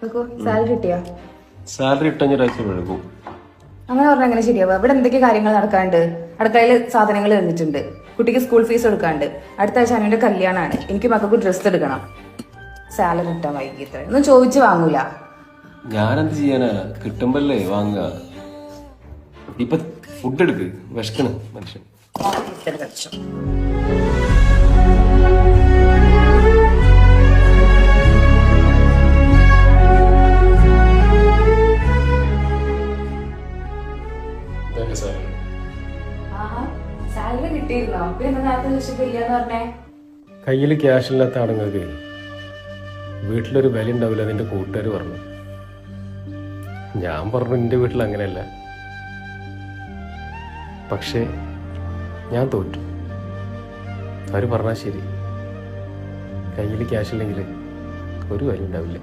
Salary കിട്ടിയാ? Salary ഇട്ടൊരാഴ്ച വഴുകും. അങ്ങനെ പറഞ്ഞാൽ എങ്ങനെ ശരിയാവുക? ഇവിടെ എന്തൊക്കെ കാര്യങ്ങൾ നടക്കാണ്ട്? അടുക്കളയിൽ സാധനങ്ങൾ തന്നിട്ടുണ്ട്, കുട്ടിക്ക് സ്കൂൾ ഫീസ് കൊടുക്കാണ്ട്, അടുത്ത ആഴ്ച അനുവിന്റെ കല്യാണമാണ്, എനിക്ക് മക്കൾക്ക് ഡ്രസ്സ് എടുക്കണം. സാലറി കിട്ടാൻ വൈകിട്ട് ഒന്നും ചോദിച്ചു വാങ്ങൂല. ഞാനെന്ത് ചെയ്യാനാ? കിട്ടുമ്പല്ലേ വാങ്ങുക. ഇപ്പൊ ഫുഡ് എടുക്ക്, വിശക്കണ് മനുഷ്യൻ. സാലറി കിട്ടിയിരുന്നോ? പിന്നെ നേരത്തെ ചോദിച്ചിട്ടില്ലാന്ന് പറഞ്ഞേ. കയ്യിൽ ക്യാഷ് ഇല്ലാത്ത ആണുങ്ങൾക്ക് വീട്ടിലൊരു വില ഉണ്ടാവില്ല, അതിന്റെ കൂട്ടുകാർ പറഞ്ഞു. ഞാൻ പറഞ്ഞു എൻ്റെ വീട്ടിൽ അങ്ങനെയല്ല. പക്ഷേ ഞാൻ തോറ്റു. അവർ പറഞ്ഞാൽ ശരി, കയ്യിൽ ക്യാഷ് ഇല്ലെങ്കിൽ ഒരു വില ഉണ്ടാവില്ല.